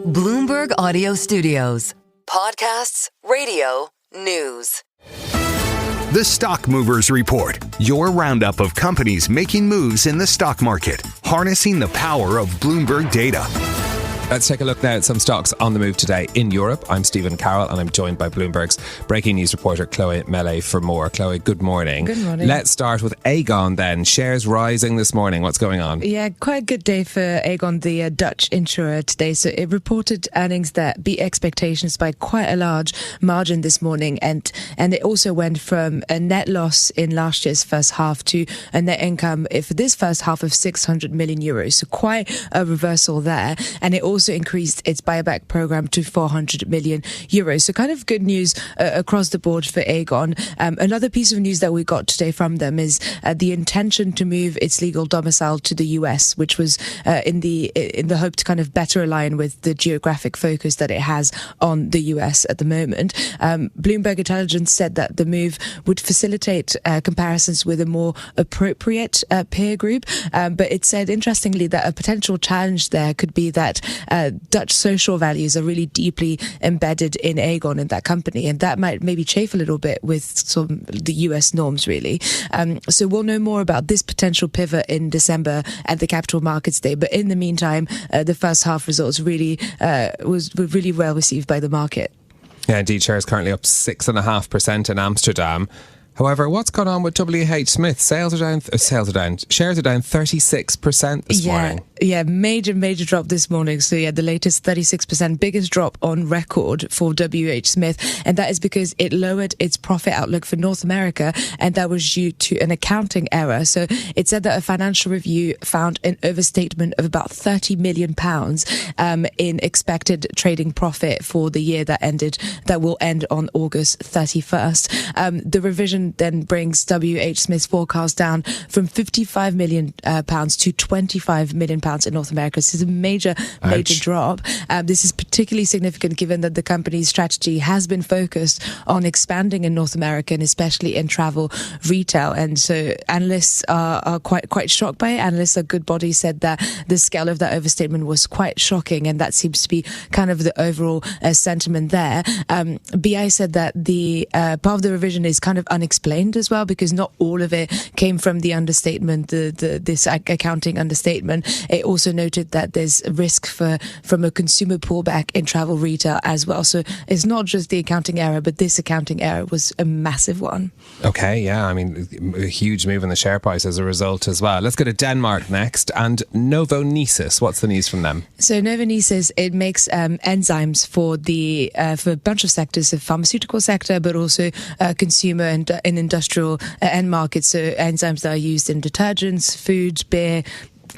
Bloomberg Audio Studios. Podcasts, radio, news. The Stock Movers Report, your roundup of companies making moves in the stock market, harnessing the power of Bloomberg data. Let's take a look now at some stocks on the move today in Europe. I'm Stephen Carroll and I'm joined by Bloomberg's breaking news reporter Chloe Mele for more. Chloe, good morning. Good morning. Let's start with Aegon then. Shares rising this morning. What's going on? Yeah, quite a good day for Aegon, the Dutch insurer today. So it reported earnings that beat expectations by quite a large margin this morning. And it also went from a net loss in last year's first half to a net income for this first half of 600 million euros. So quite a reversal there. And it also increased its buyback program to 400 million euros. So kind of good news across the board for Aegon. Another piece of news that we got today from them is the intention to move its legal domicile to the US, which was in the hope to kind of better align with the geographic focus that it has on the US at the moment. Bloomberg Intelligence said that the move would facilitate comparisons with a more appropriate peer group. But it said, interestingly, that a potential challenge there could be that Dutch social values are really deeply embedded in Aegon, in that company, and that might maybe chafe a little bit with some the US norms, really. So we'll know more about this potential pivot in December at the Capital Markets Day. But in the meantime, the first half results really were really well received by the market. Yeah, indeed, shares currently up 6.5% in Amsterdam. However, what's going on with WH Smith? Shares are down 36% this morning. Yeah, major drop this morning. So yeah, the latest 36%, biggest drop on record for WH Smith. And that is because it lowered its profit outlook for North America. And that was due to an accounting error. So it said that a financial review found an overstatement of about £30 million in expected trading profit for the year that will end on August 31st. The revision then brings WH Smith's forecast down from £55 million to £25 million in North America. This is a major drop. This is particularly significant given that the company's strategy has been focused on expanding in North America and especially in travel retail. And so analysts are quite shocked by it. Analysts, a good body, said that the scale of that overstatement was quite shocking, and that seems to be kind of the overall sentiment there. BI said that the part of the revision is kind of unexplained as well, because not all of it came from the understatement, this accounting understatement. It also noted that there's a risk from a consumer pullback in travel retail as well. So it's not just the accounting error, but this accounting error was a massive one. Okay, yeah, I mean, a huge move in the share price as a result as well. Let's go to Denmark next, and Novonesis. What's the news from them? So Novonesis, it makes enzymes for a bunch of sectors, the pharmaceutical sector, but also consumer and in industrial end markets. So enzymes that are used in detergents, food, beer,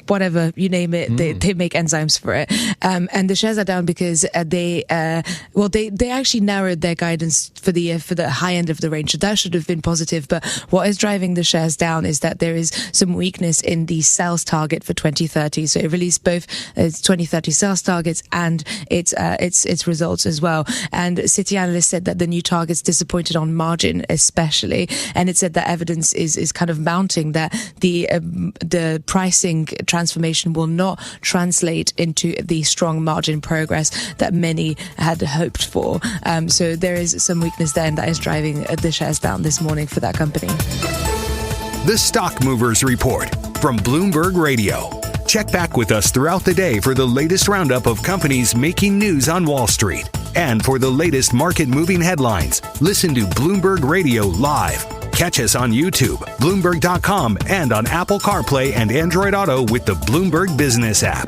whatever, you name it, they make enzymes for it. And the shares are down because they actually narrowed their guidance for the year for the high end of the range. So that should have been positive. But what is driving the shares down is that there is some weakness in the sales target for 2030. So it released both its 2030 sales targets and its results as well. And Citi analysts said that the new targets disappointed on margin, especially. And it said that evidence is kind of mounting that the pricing transformation will not translate into the strong margin progress that many had hoped for. So there is some weakness there, and that is driving the shares down this morning for that company. The Stock Movers Report from Bloomberg Radio. Check back with us throughout the day for the latest roundup of companies making news on Wall Street. And for the latest market-moving headlines, listen to Bloomberg Radio live. Catch us on YouTube, Bloomberg.com, and on Apple CarPlay and Android Auto with the Bloomberg Business app.